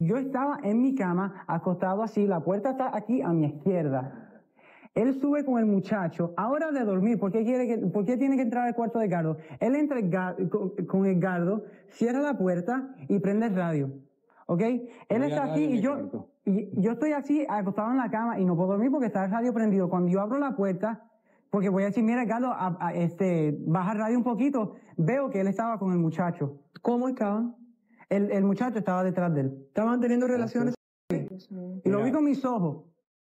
Yo estaba en mi cama, acostado así, la puerta está aquí a mi izquierda. Él sube con el muchacho, ahora de dormir, ¿por qué tiene que entrar al cuarto de Edgardo? Él entra con Edgardo, cierra la puerta y prende el radio, ¿ok? Él está aquí y yo estoy así, acostado en la cama y no puedo dormir porque está el radio prendido. Cuando yo abro la puerta, porque voy a decir, mira, Edgardo, baja el radio un poquito, veo que él estaba con el muchacho. ¿Cómo estaban? El muchacho estaba detrás de él. Estaban teniendo relaciones. Y lo vi con mis ojos.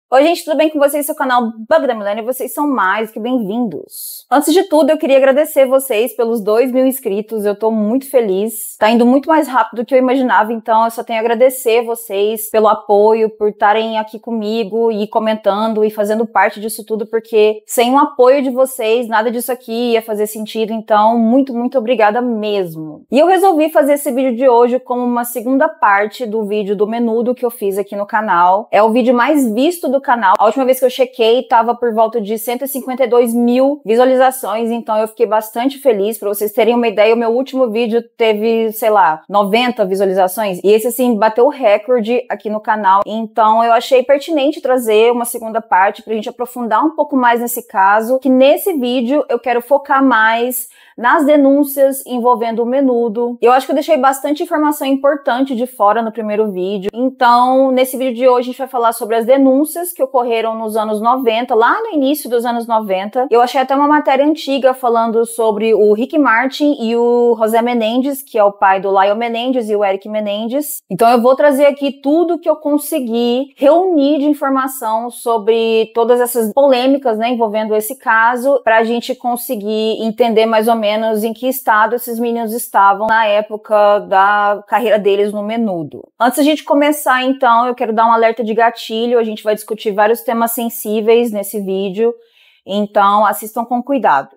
Oi gente, tudo bem com vocês? Esse é o canal Bug da Milênia e vocês são mais que bem-vindos. Antes de tudo, eu queria agradecer vocês pelos 2.000 inscritos, eu tô muito feliz. Tá indo muito mais rápido do que eu imaginava, então eu só tenho a agradecer vocês pelo apoio, por estarem aqui comigo e comentando e fazendo parte disso tudo, porque sem o apoio de vocês, nada disso aqui ia fazer sentido, então muito, muito obrigada mesmo. E eu resolvi fazer esse vídeo de hoje como uma segunda parte do vídeo do Menudo que eu fiz aqui no canal. É o vídeo mais visto do canal. A última vez que eu chequei tava por volta de 152.000 visualizações, então eu fiquei bastante feliz. Pra vocês terem uma ideia, o meu último vídeo teve, sei lá, 90 visualizações, e esse assim bateu o recorde aqui no canal, então eu achei pertinente trazer uma segunda parte pra gente aprofundar um pouco mais nesse caso, que nesse vídeo eu quero focar mais nas denúncias envolvendo o Menudo. Eu acho que eu deixei bastante informação importante de fora no primeiro vídeo. Então, nesse vídeo de hoje, a gente vai falar sobre as denúncias que ocorreram nos anos 90, lá no início dos anos 90. Eu achei até uma matéria antiga falando sobre o Rick Martin e o José Menendez, que é o pai do Lyle Menendez e o Eric Menendez. Então, eu vou trazer aqui tudo que eu consegui reunir de informação sobre todas essas polêmicas, né, envolvendo esse caso, pra gente conseguir entender mais ou menos em que estado esses meninos estavam na época da carreira deles no Menudo. Antes da gente começar, então, eu quero dar um alerta de gatilho. A gente vai discutir vários temas sensíveis nesse vídeo, então assistam com cuidado.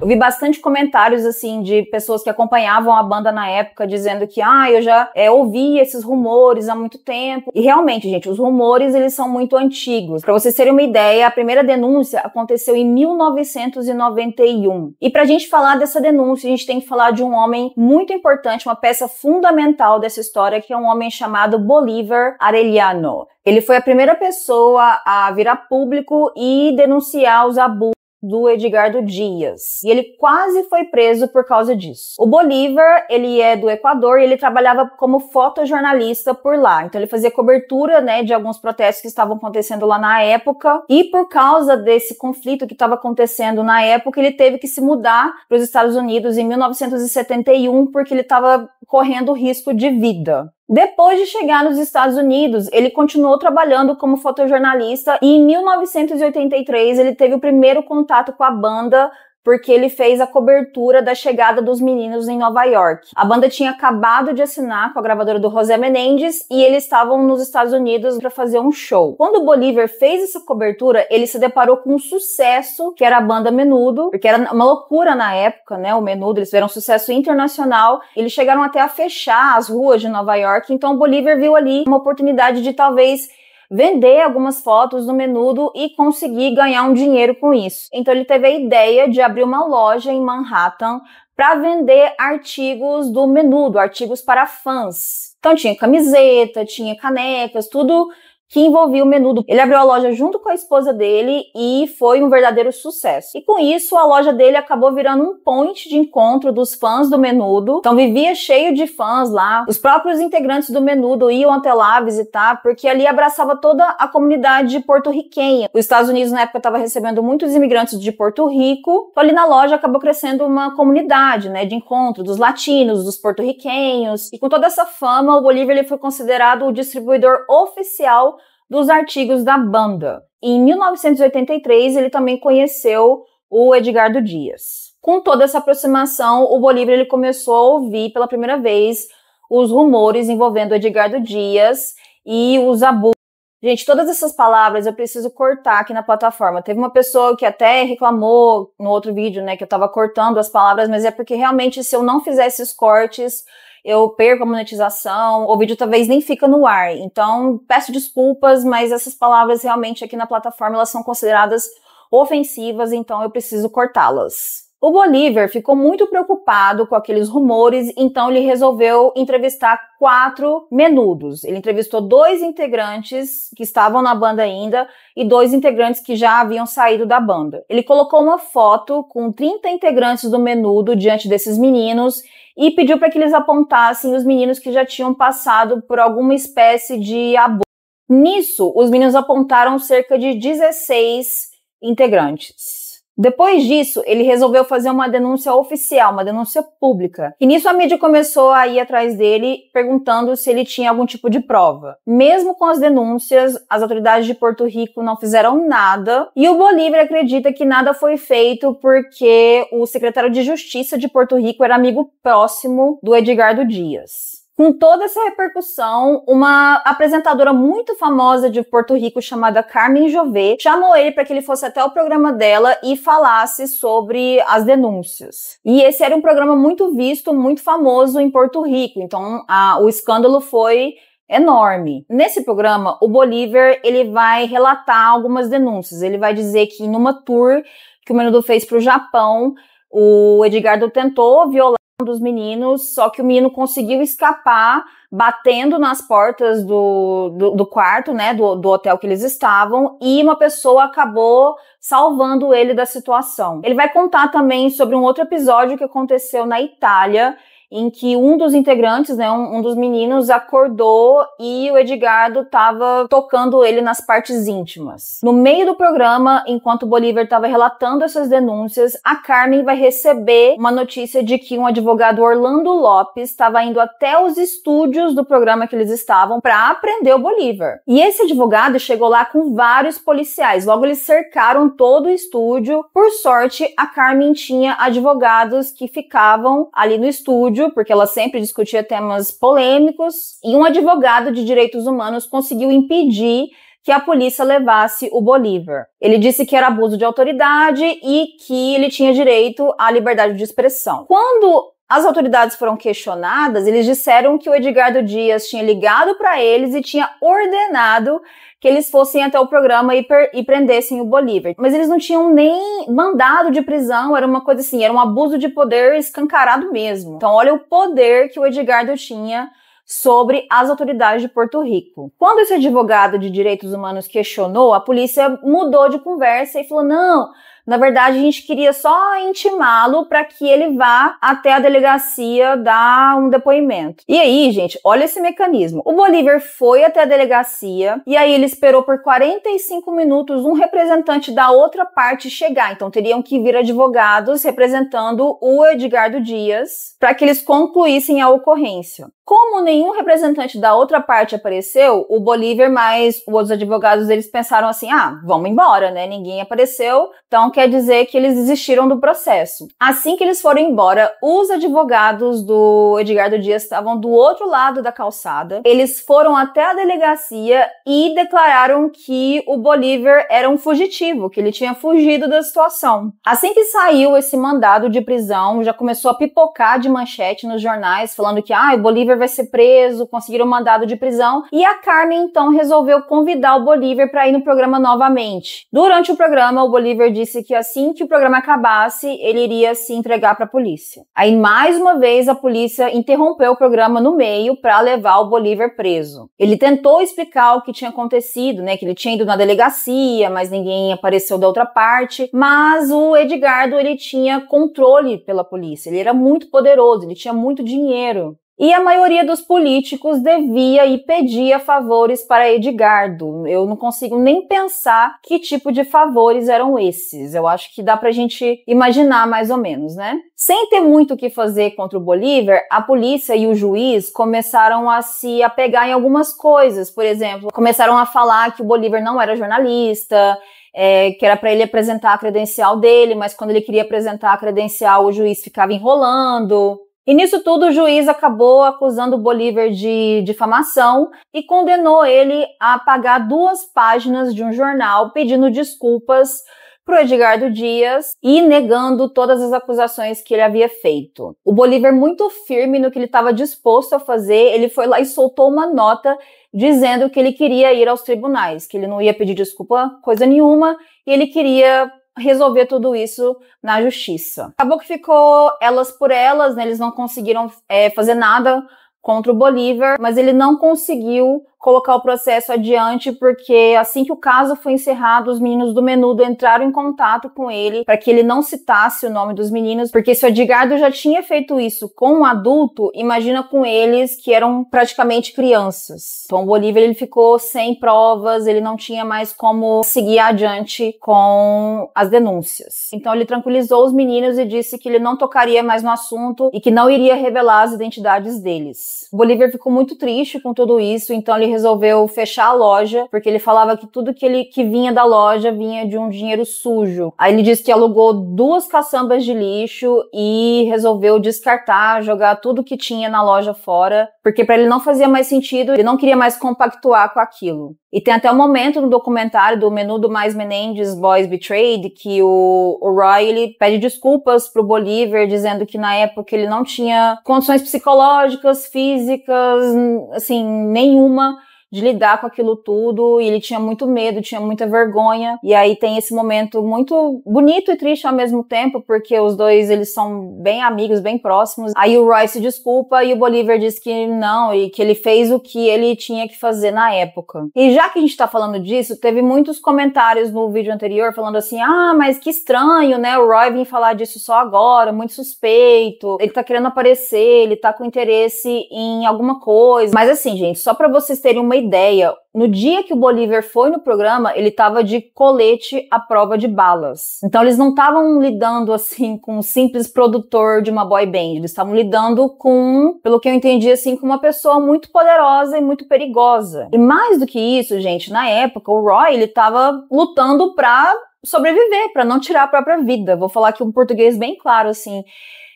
Eu vi bastante comentários, assim, de pessoas que acompanhavam a banda na época, dizendo que, eu já ouvi esses rumores há muito tempo. E realmente, gente, os rumores, eles são muito antigos. Pra vocês terem uma ideia, a primeira denúncia aconteceu em 1991. E pra gente falar dessa denúncia, a gente tem que falar de um homem muito importante, uma peça fundamental dessa história, que é um homem chamado Bolívar Arellano. Ele foi a primeira pessoa a vir a público e denunciar os abusos do Edgardo Dias. E ele quase foi preso por causa disso. O Bolívar, ele é do Equador e ele trabalhava como fotojornalista por lá. Então ele fazia cobertura, né, de alguns protestos que estavam acontecendo lá na época. E por causa desse conflito que estava acontecendo na época, ele teve que se mudar para os Estados Unidos em 1971 porque ele estava correndo risco de vida. Depois de chegar nos Estados Unidos, ele continuou trabalhando como fotojornalista e em 1983 ele teve o primeiro contato com a banda porque ele fez a cobertura da chegada dos meninos em Nova York. A banda tinha acabado de assinar com a gravadora do José Menendez e eles estavam nos Estados Unidos para fazer um show. Quando o Bolívar fez essa cobertura, ele se deparou com um sucesso, que era a banda Menudo, porque era uma loucura na época, né, o Menudo, eles tiveram um sucesso internacional, eles chegaram até a fechar as ruas de Nova York, então o Bolívar viu ali uma oportunidade de talvez vender algumas fotos do Menudo e conseguir ganhar um dinheiro com isso. Então ele teve a ideia de abrir uma loja em Manhattan para vender artigos do Menudo, artigos para fãs. Então tinha camiseta, tinha canecas, tudo que envolvia o Menudo. Ele abriu a loja junto com a esposa dele e foi um verdadeiro sucesso. E com isso, a loja dele acabou virando um point de encontro dos fãs do Menudo. Então vivia cheio de fãs lá. Os próprios integrantes do Menudo iam até lá visitar, porque ali abraçava toda a comunidade porto-riquenha. Os Estados Unidos na época estava recebendo muitos imigrantes de Porto Rico. Então ali na loja acabou crescendo uma comunidade, né, de encontro dos latinos, dos porto-riquenhos. E com toda essa fama, o Bolívar ele foi considerado o distribuidor oficial dos artigos da banda. Em 1983, ele também conheceu o Edgardo Dias. Com toda essa aproximação, o Bolívar ele começou a ouvir pela primeira vez os rumores envolvendo o Edgardo Dias e os abusos. Gente, todas essas palavras eu preciso cortar aqui na plataforma. Teve uma pessoa que até reclamou no outro vídeo, né, que eu tava cortando as palavras, mas é porque realmente se eu não fizer esses cortes, eu perco a monetização, o vídeo talvez nem fica no ar. Então, peço desculpas, mas essas palavras realmente aqui na plataforma, elas são consideradas ofensivas, então eu preciso cortá-las. O Bolívar ficou muito preocupado com aqueles rumores, então ele resolveu entrevistar 4 menudos. Ele entrevistou 2 integrantes que estavam na banda ainda e 2 integrantes que já haviam saído da banda. Ele colocou uma foto com 30 integrantes do menudo diante desses meninos e pediu para que eles apontassem os meninos que já tinham passado por alguma espécie de abuso. Nisso, os meninos apontaram cerca de 16 integrantes. Depois disso, ele resolveu fazer uma denúncia oficial, uma denúncia pública. E nisso a mídia começou a ir atrás dele, perguntando se ele tinha algum tipo de prova. Mesmo com as denúncias, as autoridades de Porto Rico não fizeram nada. E o Bolívar acredita que nada foi feito porque o secretário de Justiça de Porto Rico era amigo próximo do Edgardo Dias. Com toda essa repercussão, uma apresentadora muito famosa de Porto Rico chamada Carmen Jové chamou ele para que ele fosse até o programa dela e falasse sobre as denúncias. E esse era um programa muito visto, muito famoso em Porto Rico, então o escândalo foi enorme. Nesse programa, o Bolívar ele vai relatar algumas denúncias. Ele vai dizer que numa tour que o Menudo fez para o Japão, o Edgardo tentou violar um dos meninos, só que o menino conseguiu escapar batendo nas portas do quarto, né, do hotel que eles estavam, e uma pessoa acabou salvando ele da situação. Ele vai contar também sobre um outro episódio que aconteceu na Itália, em que um dos integrantes, né, um dos meninos acordou e o Edgardo estava tocando ele nas partes íntimas. No meio do programa, enquanto o Bolívar estava relatando essas denúncias, a Carmen vai receber uma notícia de que um advogado, Orlando Lopes, estava indo até os estúdios do programa que eles estavam para prender o Bolívar. E esse advogado chegou lá com vários policiais. Logo, eles cercaram todo o estúdio. Por sorte, a Carmen tinha advogados que ficavam ali no estúdio, porque ela sempre discutia temas polêmicos, e um advogado de direitos humanos conseguiu impedir que a polícia levasse o Bolívar. Ele disse que era abuso de autoridade e que ele tinha direito à liberdade de expressão. Quando as autoridades foram questionadas, eles disseram que o Edgardo Dias tinha ligado para eles e tinha ordenado que eles fossem até o programa e prendessem o Bolívar. Mas eles não tinham nem mandado de prisão, era uma coisa assim, era um abuso de poder escancarado mesmo. Então olha o poder que o Edgardo tinha sobre as autoridades de Porto Rico. Quando esse advogado de direitos humanos questionou, a polícia mudou de conversa e falou, não, na verdade, a gente queria só intimá-lo para que ele vá até a delegacia dar um depoimento. E aí, gente, olha esse mecanismo. O Bolívar foi até a delegacia e aí ele esperou por 45 minutos um representante da outra parte chegar. Então, teriam que vir advogados representando o Edgardo Dias para que eles concluíssem a ocorrência. Como nenhum representante da outra parte apareceu, o Bolívar mais os outros advogados eles pensaram assim, vamos embora, né? Ninguém apareceu, então quer dizer que eles desistiram do processo. Assim que eles foram embora, os advogados do Edgardo Dias estavam do outro lado da calçada. Eles foram até a delegacia e declararam que o Bolívar era um fugitivo, que ele tinha fugido da situação. Assim que saiu esse mandado de prisão, já começou a pipocar de manchete nos jornais, falando que o Bolívar vai ser preso, conseguiram um mandado de prisão, e a Carmen então resolveu convidar o Bolívar para ir no programa novamente. Durante o programa, o Bolívar disse que assim que o programa acabasse, ele iria se entregar para a polícia. Aí, mais uma vez, a polícia interrompeu o programa no meio para levar o Bolívar preso. Ele tentou explicar o que tinha acontecido, né, que ele tinha ido na delegacia, mas ninguém apareceu da outra parte, mas o Edgardo, ele tinha controle pela polícia, ele era muito poderoso, ele tinha muito dinheiro. E a maioria dos políticos devia e pedia favores para Edgardo. Eu não consigo nem pensar que tipo de favores eram esses. Eu acho que dá pra gente imaginar mais ou menos, né? Sem ter muito o que fazer contra o Bolívar, a polícia e o juiz começaram a se apegar em algumas coisas. Por exemplo, começaram a falar que o Bolívar não era jornalista, que era para ele apresentar a credencial dele, mas quando ele queria apresentar a credencial, o juiz ficava enrolando. E nisso tudo o juiz acabou acusando o Bolívar de difamação e condenou ele a pagar 2 páginas de um jornal pedindo desculpas para o Edgardo Dias e negando todas as acusações que ele havia feito. O Bolívar, muito firme no que ele estava disposto a fazer, ele foi lá e soltou uma nota dizendo que ele queria ir aos tribunais, que ele não ia pedir desculpa coisa nenhuma e ele queria resolver tudo isso na justiça. Acabou que ficou elas por elas, né? Eles não conseguiram fazer nada contra o Bolívar, mas ele não conseguiu colocar o processo adiante porque assim que o caso foi encerrado, os meninos do Menudo entraram em contato com ele para que ele não citasse o nome dos meninos, porque se o Edgardo já tinha feito isso com um adulto, imagina com eles que eram praticamente crianças. Então o Bolívar ele ficou sem provas, ele não tinha mais como seguir adiante com as denúncias. Então ele tranquilizou os meninos e disse que ele não tocaria mais no assunto e que não iria revelar as identidades deles. O Bolívar ficou muito triste com tudo isso, então ele resolveu fechar a loja, porque ele falava que tudo que vinha da loja vinha de um dinheiro sujo. Aí ele disse que alugou 2 caçambas de lixo e resolveu descartar, jogar tudo que tinha na loja fora, porque para ele não fazia mais sentido, ele não queria mais compactuar com aquilo. E tem até um momento no documentário do Menudo mais Menendez, Boys Betrayed, que o Roy ele pede desculpas pro Bolívar, dizendo que na época ele não tinha condições psicológicas, físicas, assim, nenhuma de lidar com aquilo tudo, e ele tinha muito medo, tinha muita vergonha, e aí tem esse momento muito bonito e triste ao mesmo tempo, porque os dois, eles são bem amigos, bem próximos. Aí o Roy se desculpa e o Bolívar diz que não, e que ele fez o que ele tinha que fazer na época. E já que a gente tá falando disso, teve muitos comentários no vídeo anterior falando assim, mas que estranho, né, o Roy vir falar disso só agora, muito suspeito, ele tá querendo aparecer, ele tá com interesse em alguma coisa. Mas assim, gente, só pra vocês terem uma ideia, no dia que o Bolívar foi no programa, ele tava de colete à prova de balas. Então eles não estavam lidando assim com um simples produtor de uma boy band, eles estavam lidando com, pelo que eu entendi, assim, com uma pessoa muito poderosa e muito perigosa. E mais do que isso, gente, na época o Roy, ele tava lutando pra sobreviver, pra não tirar a própria vida. Vou falar aqui um português bem claro, assim.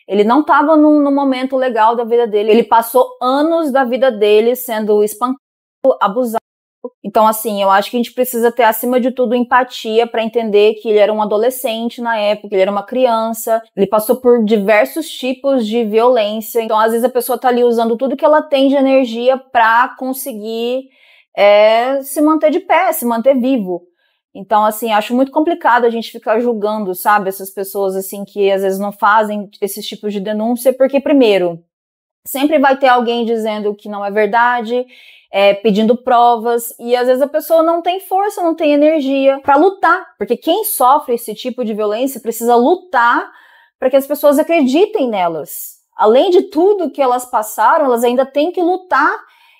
Ele não estava num momento legal da vida dele. Ele passou anos da vida dele sendo espancado, abusado. Então, assim, eu acho que a gente precisa ter, acima de tudo, empatia para entender que ele era um adolescente na época, ele era uma criança, ele passou por diversos tipos de violência. Então, às vezes, a pessoa tá ali usando tudo que ela tem de energia para conseguir se manter de pé, se manter vivo. Então, assim, acho muito complicado a gente ficar julgando, sabe, essas pessoas, assim, que às vezes não fazem esses tipos de denúncia, porque, primeiro, sempre vai ter alguém dizendo que não é verdade, pedindo provas, e às vezes a pessoa não tem força, não tem energia para lutar, porque quem sofre esse tipo de violência precisa lutar para que as pessoas acreditem nelas. Além de tudo que elas passaram, elas ainda têm que lutar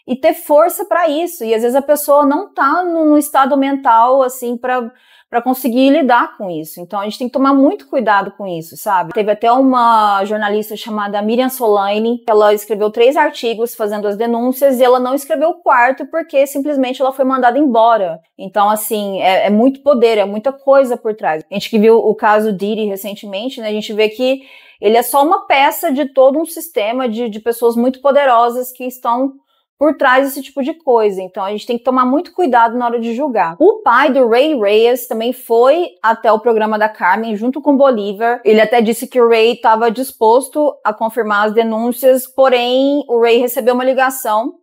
e ter força para isso, e às vezes a pessoa não tá no estado mental, assim, para conseguir lidar com isso. Então a gente tem que tomar muito cuidado com isso, sabe? Teve até uma jornalista chamada Miriam Solane, ela escreveu 3 artigos fazendo as denúncias e ela não escreveu o 4º porque simplesmente ela foi mandada embora. Então, assim, é muito poder, é muita coisa por trás. A gente que viu o caso Diddy recentemente, né? A gente vê que ele é só uma peça de todo um sistema de pessoas muito poderosas que estão por trás desse tipo de coisa. Então a gente tem que tomar muito cuidado na hora de julgar. O pai do Ray Reyes também foi até o programa da Carmen junto com o Bolívar. Ele até disse que o Ray estava disposto a confirmar as denúncias, porém o Ray recebeu uma ligação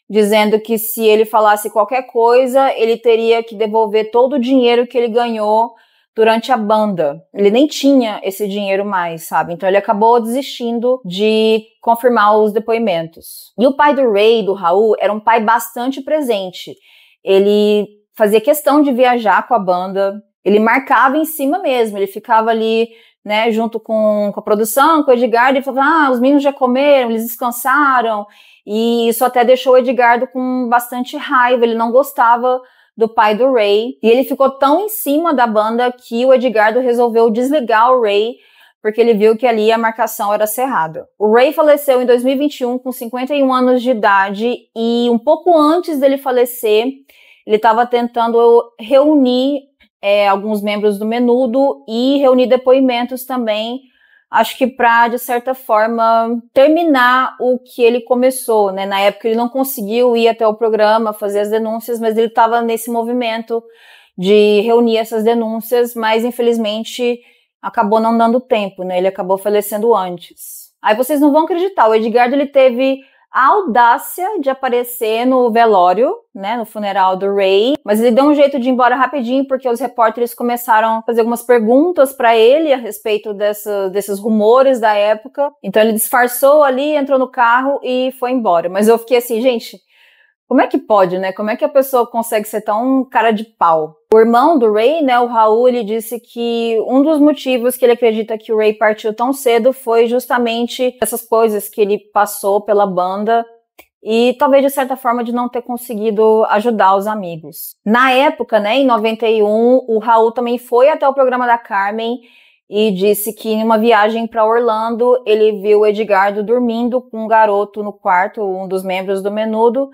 dizendo que se ele falasse qualquer coisa, ele teria que devolver todo o dinheiro que ele ganhou durante a banda. Ele nem tinha esse dinheiro mais, sabe? Então ele acabou desistindo de confirmar os depoimentos. E o pai do Ray, do Raul, era um pai bastante presente. Ele fazia questão de viajar com a banda, ele marcava em cima mesmo, ele ficava ali, né, junto com a produção, com o Edgardo, e falava, os meninos já comeram, eles descansaram, e isso até deixou o Edgardo com bastante raiva, ele não gostava do pai do Ray, e ele ficou tão em cima da banda que o Edgardo resolveu desligar o Ray, porque ele viu que ali a marcação era cerrada. O Ray faleceu em 2021 com 51 anos de idade, e um pouco antes dele falecer, ele estava tentando reunir alguns membros do Menudo e reunir depoimentos também, acho que para, de certa forma, terminar o que ele começou, né? Na época ele não conseguiu ir até o programa, fazer as denúncias, mas ele estava nesse movimento de reunir essas denúncias, mas infelizmente acabou não dando tempo, né? Ele acabou falecendo antes. Aí vocês não vão acreditar, o Edgardo ele teve a audácia de aparecer no velório, né, no funeral do Ray, mas ele deu um jeito de ir embora rapidinho, porque os repórteres começaram a fazer algumas perguntas para ele a respeito desses rumores da época. Então ele disfarçou ali, entrou no carro e foi embora. Mas eu fiquei assim, gente, como é que pode, né? Como é que a pessoa consegue ser tão cara de pau? O irmão do Ray, né, o Raul, ele disse que um dos motivos que ele acredita que o Ray partiu tão cedo foi justamente essas coisas que ele passou pela banda e talvez de certa forma de não ter conseguido ajudar os amigos. Na época, né, em 91, o Raul também foi até o programa da Carmen e disse que em uma viagem para Orlando ele viu o Edgardo dormindo com um garoto no quarto, um dos membros do Menudo.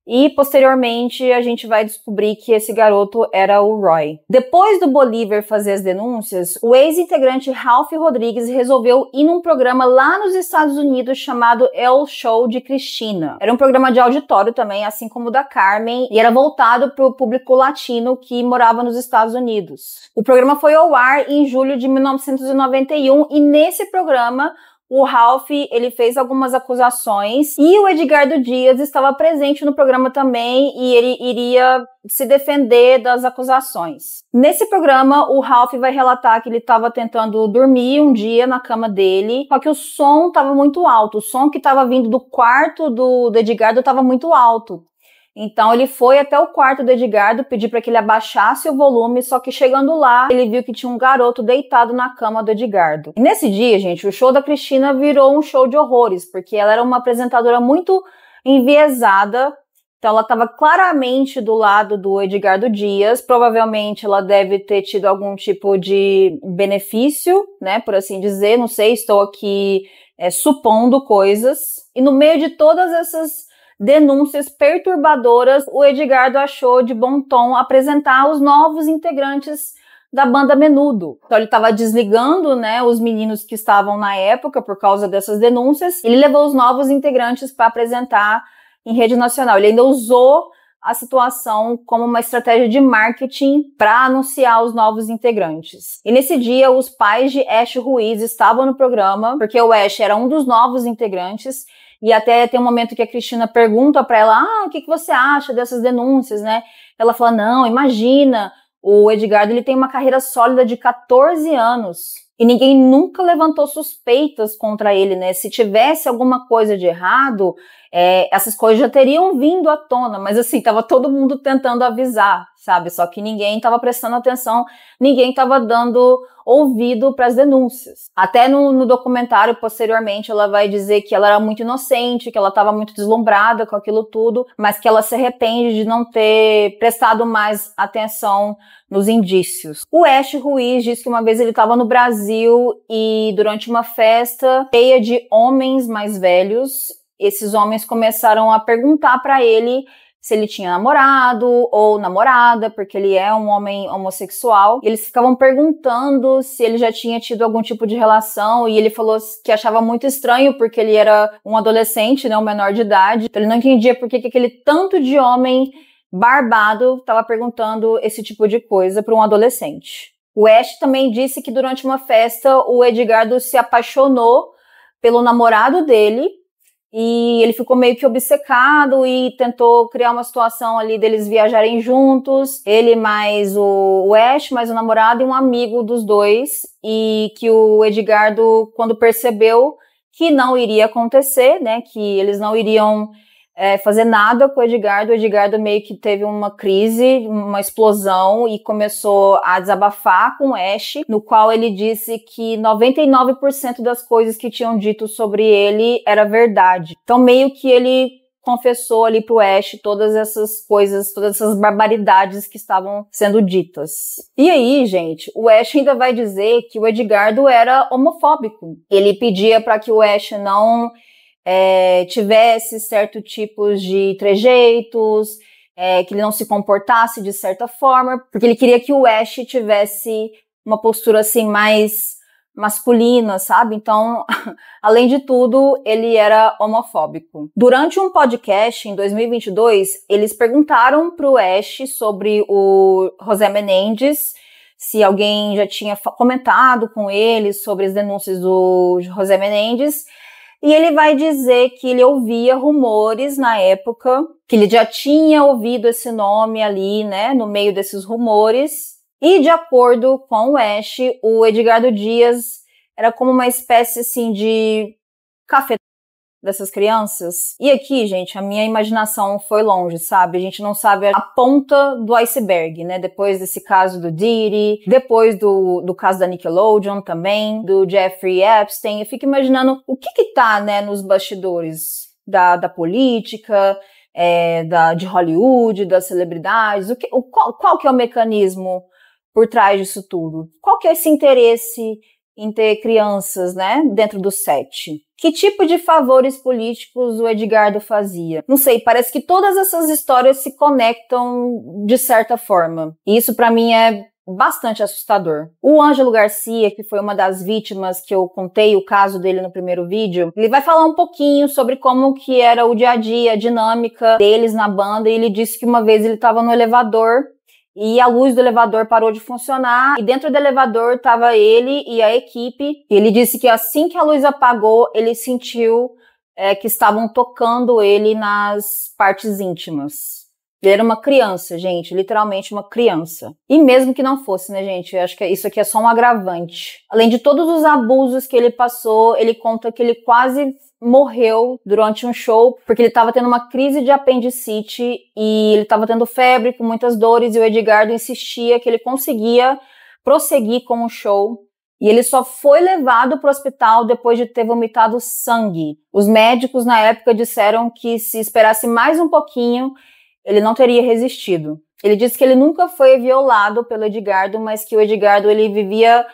E, posteriormente, a gente vai descobrir que esse garoto era o Roy. Depois do Bolívar fazer as denúncias, o ex-integrante Ralph Rodrigues resolveu ir num programa lá nos Estados Unidos chamado El Show de Cristina. Era um programa de auditório também, assim como o da Carmen, e era voltado para o público latino que morava nos Estados Unidos. O programa foi ao ar em julho de 1991 e nesse programa o Ralph, ele fez algumas acusações e o Edgardo Dias estava presente no programa também e ele iria se defender das acusações. Nesse programa, o Ralph vai relatar que ele estava tentando dormir um dia na cama dele, só que o som estava muito alto, o som que estava vindo do quarto do Edgardo estava muito alto. Então ele foi até o quarto do Edgardo, pedir para que ele abaixasse o volume, só que chegando lá, ele viu que tinha um garoto deitado na cama do Edgardo. E nesse dia, gente, o show da Cristina virou um show de horrores, porque ela era uma apresentadora muito enviesada, então ela estava claramente do lado do Edgardo Dias, provavelmente ela deve ter tido algum tipo de benefício, né, por assim dizer, não sei, estou aqui supondo coisas. E no meio de todas essas denúncias perturbadoras, o Edgardo achou de bom tom apresentar os novos integrantes da banda Menudo. Então ele estava desligando, né, os meninos que estavam na época por causa dessas denúncias. Ele levou os novos integrantes para apresentar em rede nacional. Ele ainda usou a situação como uma estratégia de marketing para anunciar os novos integrantes. E nesse dia, os pais de Ash Ruiz estavam no programa, porque o Ash era um dos novos integrantes. E até tem um momento que a Cristina pergunta para ela, o que você acha dessas denúncias, né? Ela fala, não, imagina, o Edgardo ele tem uma carreira sólida de 14 anos. E ninguém nunca levantou suspeitas contra ele, né? Se tivesse alguma coisa de errado, essas coisas já teriam vindo à tona. Mas assim, tava todo mundo tentando avisar, sabe? Só que ninguém tava prestando atenção, ninguém tava dando ouvido para as denúncias. Até no documentário, posteriormente, ela vai dizer que ela era muito inocente, que ela estava muito deslumbrada com aquilo tudo, mas que ela se arrepende de não ter prestado mais atenção nos indícios. O Ash Ruiz diz que uma vez ele estava no Brasil e durante uma festa cheia de homens mais velhos, esses homens começaram a perguntar para ele se ele tinha namorado ou namorada, porque ele é um homem homossexual. E eles ficavam perguntando se ele já tinha tido algum tipo de relação, e ele falou que achava muito estranho, porque ele era um adolescente, né, um menor de idade. Então ele não entendia por que aquele tanto de homem barbado estava perguntando esse tipo de coisa para um adolescente. O Ash também disse que durante uma festa o Edgardo se apaixonou pelo namorado dele, e ele ficou meio que obcecado e tentou criar uma situação ali deles viajarem juntos, ele mais o Ash, mais o namorado e um amigo dos dois, e que o Edgardo, quando percebeu que não iria acontecer, né, que eles não iriam fazer nada com o Edgardo meio que teve uma crise, uma explosão e começou a desabafar com o Ash, no qual ele disse que 99% das coisas que tinham dito sobre ele era verdade. Então meio que ele confessou ali pro Ash todas essas coisas, todas essas barbaridades que estavam sendo ditas. E aí, gente, o Ash ainda vai dizer que o Edgardo era homofóbico. Ele pedia para que o Ash não tivesse certos tipos de trejeitos, que ele não se comportasse de certa forma, porque ele queria que o Ash tivesse uma postura assim mais masculina, sabe? Então, além de tudo, ele era homofóbico. Durante um podcast em 2022, eles perguntaram pro Ash sobre o José Menendez, se alguém já tinha comentado com ele sobre as denúncias do José Menendez. E ele vai dizer que ele ouvia rumores na época, que ele já tinha ouvido esse nome ali, né, no meio desses rumores. E de acordo com o Ash, o Edgardo Dias era como uma espécie, assim, de café dessas crianças. E aqui, gente, a minha imaginação foi longe, sabe? A gente não sabe a ponta do iceberg, né? Depois desse caso do Diddy, depois do caso da Nickelodeon também, do Jeffrey Epstein. Eu fico imaginando o que tá, né, nos bastidores da política, de Hollywood, das celebridades. Qual que é o mecanismo por trás disso tudo? Qual que é esse interesse em ter crianças, né, dentro do set? Que tipo de favores políticos o Edgardo fazia? Não sei, parece que todas essas histórias se conectam de certa forma. E isso pra mim é bastante assustador. O Ângelo Garcia, que foi uma das vítimas que eu contei o caso dele no primeiro vídeo, ele vai falar um pouquinho sobre como que era o dia a dia, a dinâmica deles na banda, e ele disse que uma vez ele estava no elevador e a luz do elevador parou de funcionar, e dentro do elevador estava ele e a equipe, e ele disse que assim que a luz apagou, ele sentiu que estavam tocando ele nas partes íntimas. Ele era uma criança, gente, literalmente uma criança. E mesmo que não fosse, né, gente, eu acho que isso aqui é só um agravante. Além de todos os abusos que ele passou, ele conta que ele quase morreu durante um show, porque ele estava tendo uma crise de apendicite e ele estava tendo febre, com muitas dores, e o Edgardo insistia que ele conseguia prosseguir com o show. E ele só foi levado para o hospital depois de ter vomitado sangue. Os médicos na época disseram que se esperasse mais um pouquinho, ele não teria resistido. Ele disse que ele nunca foi violado pelo Edgardo, mas que o Edgardo ele vivia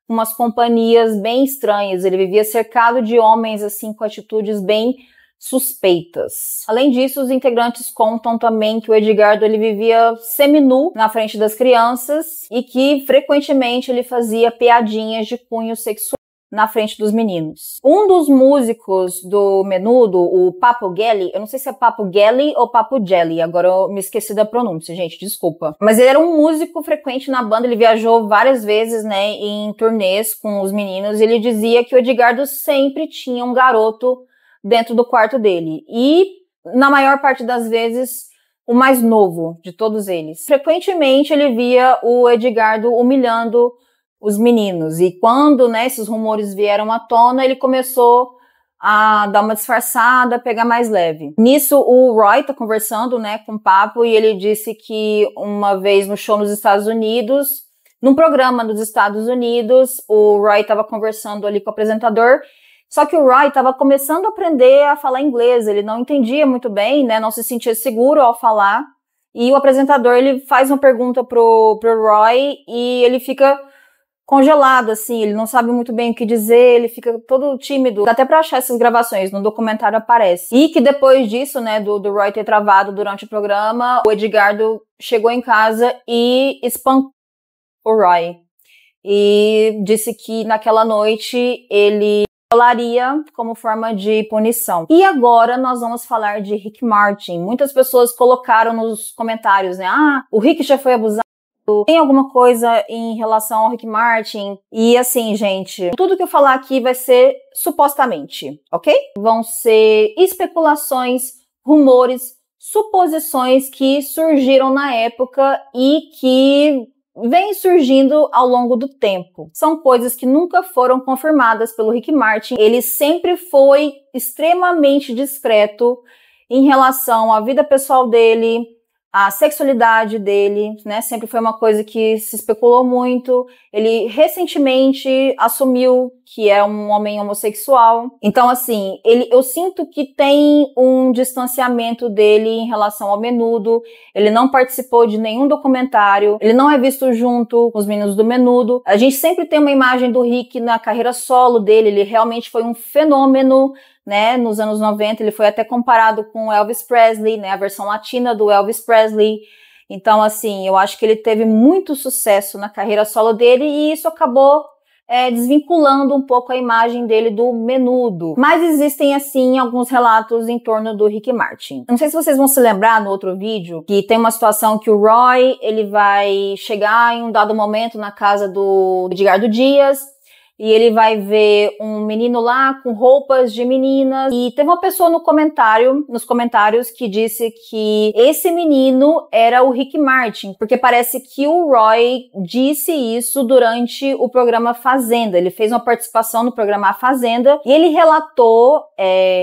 umas companhias bem estranhas, ele vivia cercado de homens assim com atitudes bem suspeitas. Além disso, os integrantes contam também que o Edgardo ele vivia seminu na frente das crianças e que frequentemente ele fazia piadinhas de cunho sexual na frente dos meninos. Um dos músicos do Menudo, o Papo Gelli, eu não sei se é Papo Gelli ou Papo Jelly, agora eu me esqueci da pronúncia, gente, desculpa. Mas ele era um músico frequente na banda, ele viajou várias vezes, né, em turnês com os meninos, e ele dizia que o Edgardo sempre tinha um garoto dentro do quarto dele. E, na maior parte das vezes, o mais novo de todos eles. Frequentemente, ele via o Edgardo humilhando os meninos, e quando, né, esses rumores vieram à tona, ele começou a dar uma disfarçada, pegar mais leve. Nisso, o Roy tá conversando, né, com o Papo, e ele disse que uma vez no show nos Estados Unidos, num programa nos Estados Unidos, o Roy estava conversando ali com o apresentador, só que o Roy estava começando a aprender a falar inglês, ele não entendia muito bem, né, não se sentia seguro ao falar, e o apresentador, ele faz uma pergunta pro Roy, e ele fica congelado, assim, ele não sabe muito bem o que dizer, ele fica todo tímido. Dá até pra achar essas gravações, no documentário aparece. E que depois disso, né, do Roy ter travado durante o programa, o Edgardo chegou em casa e espancou o Roy. E disse que naquela noite ele falaria como forma de punição. E agora nós vamos falar de Rick Martin. Muitas pessoas colocaram nos comentários, né, o Rick já foi abusado. Tem alguma coisa em relação ao Rick Martin? E assim, gente, tudo que eu falar aqui vai ser supostamente, ok? Vão ser especulações, rumores, suposições que surgiram na época e que vêm surgindo ao longo do tempo. São coisas que nunca foram confirmadas pelo Rick Martin. Ele sempre foi extremamente discreto em relação à vida pessoal dele, a sexualidade dele, né, sempre foi uma coisa que se especulou muito. Ele recentemente assumiu que é um homem homossexual. Então, assim, eu sinto que tem um distanciamento dele em relação ao Menudo. Ele não participou de nenhum documentário. Ele não é visto junto com os meninos do Menudo. A gente sempre tem uma imagem do Rick na carreira solo dele. Ele realmente foi um fenômeno, né, nos anos 90, ele foi até comparado com o Elvis Presley, né, a versão latina do Elvis Presley. Então, assim, eu acho que ele teve muito sucesso na carreira solo dele e isso acabou desvinculando um pouco a imagem dele do Menudo. Mas existem, assim, alguns relatos em torno do Rick Martin. Não sei se vocês vão se lembrar no outro vídeo que tem uma situação que o Roy, ele vai chegar em um dado momento na casa do Edgardo Dias, e ele vai ver um menino lá com roupas de meninas. E teve uma pessoa nos comentários que disse que esse menino era o Rick Martin, porque parece que o Roy disse isso durante o programa Fazenda. Ele fez uma participação no programa A Fazenda e ele relatou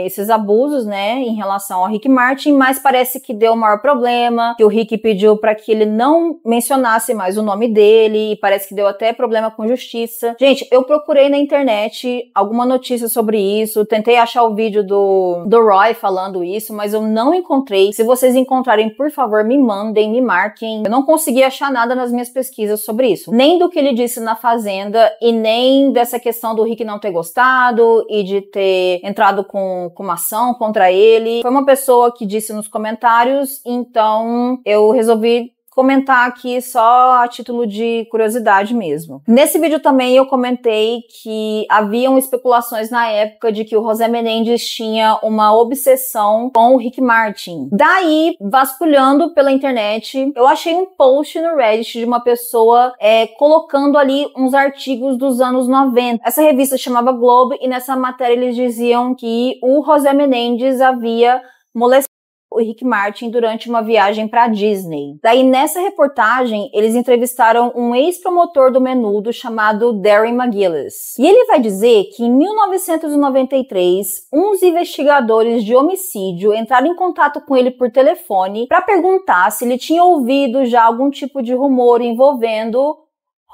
esses abusos, né, em relação ao Rick Martin, mas parece que deu o maior problema, que o Rick pediu para que ele não mencionasse mais o nome dele, e parece que deu até problema com justiça. Gente, eu procurei na internet alguma notícia sobre isso, tentei achar o vídeo do Roy falando isso, mas eu não encontrei. Se vocês encontrarem, por favor, me mandem, me marquem. Eu não consegui achar nada nas minhas pesquisas sobre isso. Nem do que ele disse na Fazenda e nem dessa questão do Rick não ter gostado e de ter entrado com uma ação contra ele. Foi uma pessoa que disse nos comentários, então eu resolvi comentar aqui só a título de curiosidade mesmo. Nesse vídeo também eu comentei que haviam especulações na época de que o José Menendez tinha uma obsessão com o Rick Martin. Daí, vasculhando pela internet, eu achei um post no Reddit de uma pessoa colocando ali uns artigos dos anos 90. Essa revista chamava Globe e nessa matéria eles diziam que o José Menendez havia molestado o Rick Martin durante uma viagem para Disney. Daí, nessa reportagem, eles entrevistaram um ex-promotor do Menudo chamado Darren McGillis. E ele vai dizer que em 1993, uns investigadores de homicídio entraram em contato com ele por telefone para perguntar se ele tinha ouvido já algum tipo de rumor envolvendo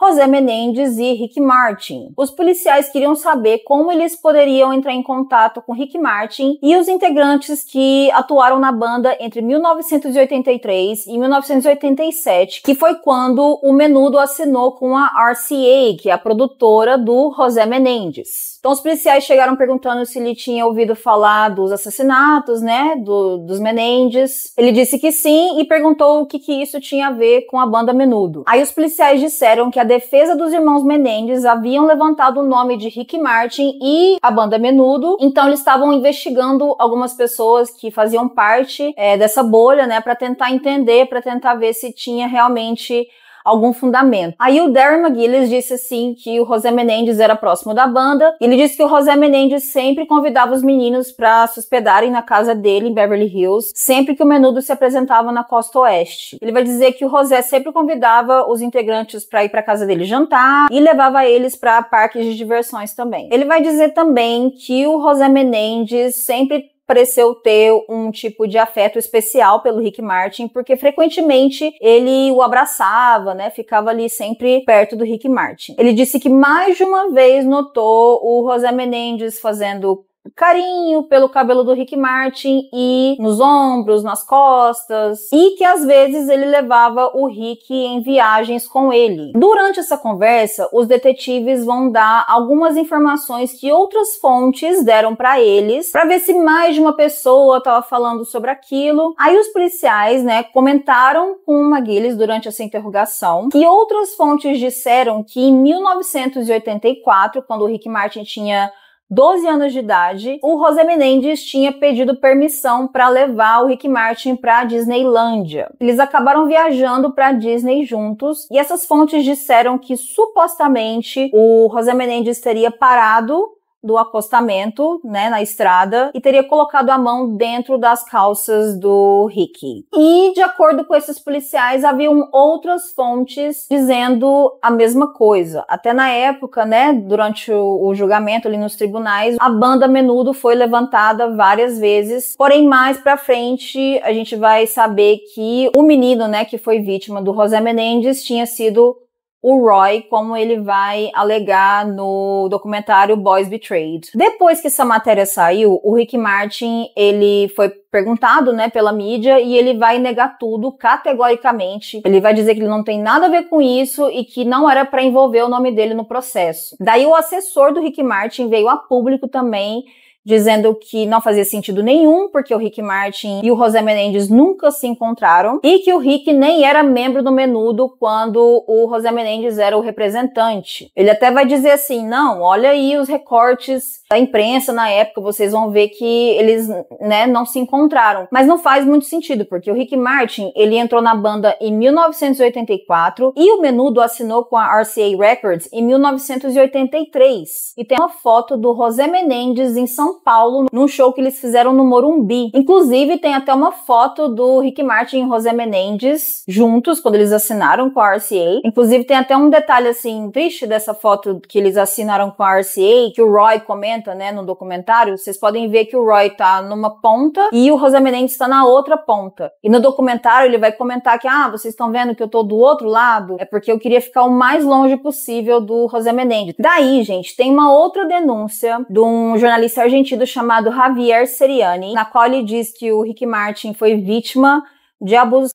José Menendez e Rick Martin. Os policiais queriam saber como eles poderiam entrar em contato com Rick Martin e os integrantes que atuaram na banda entre 1983 e 1987, que foi quando o Menudo assinou com a RCA, que é a produtora do José Menendez. Então os policiais chegaram perguntando se ele tinha ouvido falar dos assassinatos, né, dos Menendez. Ele disse que sim e perguntou o que isso tinha a ver com a banda Menudo. Aí os policiais disseram que a defesa dos irmãos Menendez haviam levantado o nome de Rick Martin e a banda Menudo, então eles estavam investigando algumas pessoas que faziam parte dessa bolha, né, para tentar entender, para tentar ver se tinha realmente algum fundamento. Aí o Darren McGillis disse assim que o José Menendez era próximo da banda. Ele disse que o José Menendez sempre convidava os meninos para se hospedarem na casa dele em Beverly Hills, sempre que o Menudo se apresentava na costa oeste. Ele vai dizer que o José sempre convidava os integrantes para ir para casa dele jantar e levava eles para parques de diversões também. Ele vai dizer também que o José Menendez sempre pareceu ter um tipo de afeto especial pelo Rick Martin, porque frequentemente ele o abraçava, né, ficava ali sempre perto do Rick Martin. Ele disse que mais de uma vez notou o José Menendez fazendo carinho pelo cabelo do Rick Martin e nos ombros, nas costas, e que às vezes ele levava o Rick em viagens com ele. Durante essa conversa, os detetives vão dar algumas informações que outras fontes deram para eles, para ver se mais de uma pessoa estava falando sobre aquilo. Aí os policiais, né, comentaram com o McGillis durante essa interrogação que outras fontes disseram que em 1984, quando o Rick Martin tinha 12 anos de idade, o José Menendez tinha pedido permissão para levar o Rick Martin para Disneylândia. Eles acabaram viajando para Disney juntos e essas fontes disseram que supostamente o José Menendez teria parado do acostamento, né, na estrada, e teria colocado a mão dentro das calças do Rick. E, de acordo com esses policiais, haviam outras fontes dizendo a mesma coisa. Até na época, né, durante o julgamento ali nos tribunais, a banda Menudo foi levantada várias vezes, porém, mais pra frente, a gente vai saber que o menino, né, que foi vítima do José Menendez tinha sido o Roy, como ele vai alegar no documentário Boys Betrayed. Depois que essa matéria saiu, o Rick Martin, ele foi perguntado, né, pela mídia, e ele vai negar tudo categoricamente. Ele vai dizer que ele não tem nada a ver com isso e que não era para envolver o nome dele no processo. Daí o assessor do Rick Martin veio a público também dizendo que não fazia sentido nenhum, porque o Rick Martin e o José Menendez nunca se encontraram, e que o Rick nem era membro do Menudo quando o José Menendez era o representante. Ele até vai dizer assim, não, olha aí os recortes da imprensa na época, vocês vão ver que eles, né, não se encontraram. Mas não faz muito sentido, porque o Rick Martin, ele entrou na banda em 1984 e o Menudo assinou com a RCA Records em 1983. E tem uma foto do José Menendez em São Paulo, num show que eles fizeram no Morumbi. Inclusive, tem até uma foto do Rick Martin e José Menendez juntos, quando eles assinaram com a RCA. Inclusive, tem até um detalhe, assim, triste dessa foto que eles assinaram com a RCA, que o Roy comenta, né, no documentário. Vocês podem ver que o Roy tá numa ponta e o José Menendez tá na outra ponta. E no documentário ele vai comentar que, vocês estão vendo que eu tô do outro lado? É porque eu queria ficar o mais longe possível do José Menendez. Daí, gente, tem uma outra denúncia de um jornalista argentino chamado Javier Seriani, na qual ele diz que o Rick Martin foi vítima de abuso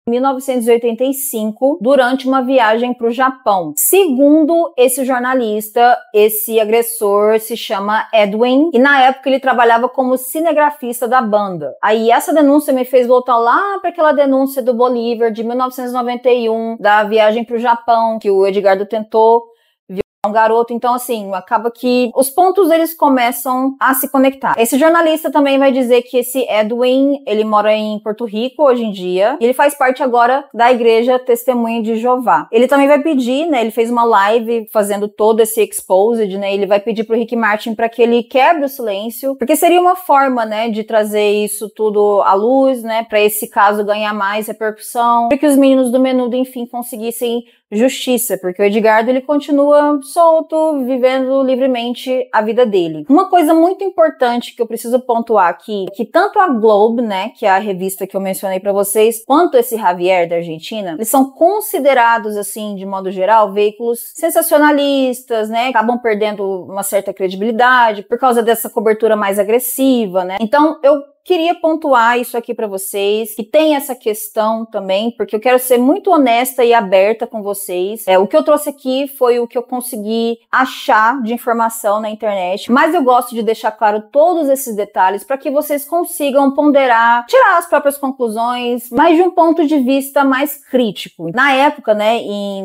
em 1985, durante uma viagem para o Japão. Segundo esse jornalista, esse agressor se chama Edwin, e na época ele trabalhava como cinegrafista da banda. Aí essa denúncia me fez voltar lá para aquela denúncia do Bolívar de 1991, da viagem para o Japão, que o Edgardo tentou um garoto. Então, assim, acaba que os pontos eles começam a se conectar. Esse jornalista também vai dizer que esse Edwin, ele mora em Porto Rico hoje em dia, e ele faz parte agora da Igreja Testemunha de Jeová. Ele também vai pedir, né, ele fez uma live fazendo todo esse exposed, né, ele vai pedir pro Rick Martin para que ele quebre o silêncio, porque seria uma forma, né, de trazer isso tudo à luz, né, para esse caso ganhar mais repercussão, para que os meninos do Menudo, enfim, conseguissem justiça, porque o Edgardo, ele continua solto, vivendo livremente a vida dele. Uma coisa muito importante que eu preciso pontuar aqui, é que tanto a Globe, né, que é a revista que eu mencionei pra vocês, quanto esse Javier da Argentina, eles são considerados, assim, de modo geral, veículos sensacionalistas, né, acabam perdendo uma certa credibilidade por causa dessa cobertura mais agressiva, né. Então, eu queria pontuar isso aqui pra vocês, que tem essa questão também, porque eu quero ser muito honesta e aberta com vocês. O que eu trouxe aqui foi o que eu consegui achar de informação na internet, mas eu gosto de deixar claro todos esses detalhes para que vocês consigam ponderar, tirar as próprias conclusões, mas de um ponto de vista mais crítico. Na época, né,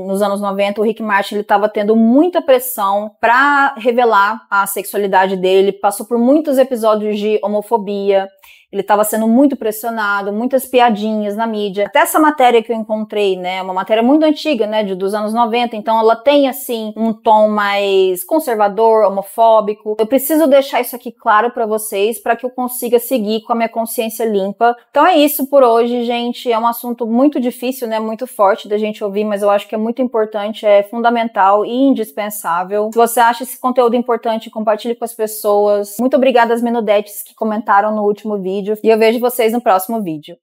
nos anos 90, o Rick Martin ele estava tendo muita pressão para revelar a sexualidade dele, passou por muitos episódios de homofobia. Ele estava sendo muito pressionado, muitas piadinhas na mídia. Até essa matéria que eu encontrei, né, uma matéria muito antiga, né, dos anos 90, então ela tem, assim, um tom mais conservador, homofóbico. Eu preciso deixar isso aqui claro pra vocês, para que eu consiga seguir com a minha consciência limpa. Então é isso por hoje, gente. É um assunto muito difícil, né, muito forte da gente ouvir, mas eu acho que é muito importante, é fundamental e indispensável. Se você acha esse conteúdo importante, compartilhe com as pessoas. Muito obrigada às menudetes que comentaram no último vídeo. E eu vejo vocês no próximo vídeo.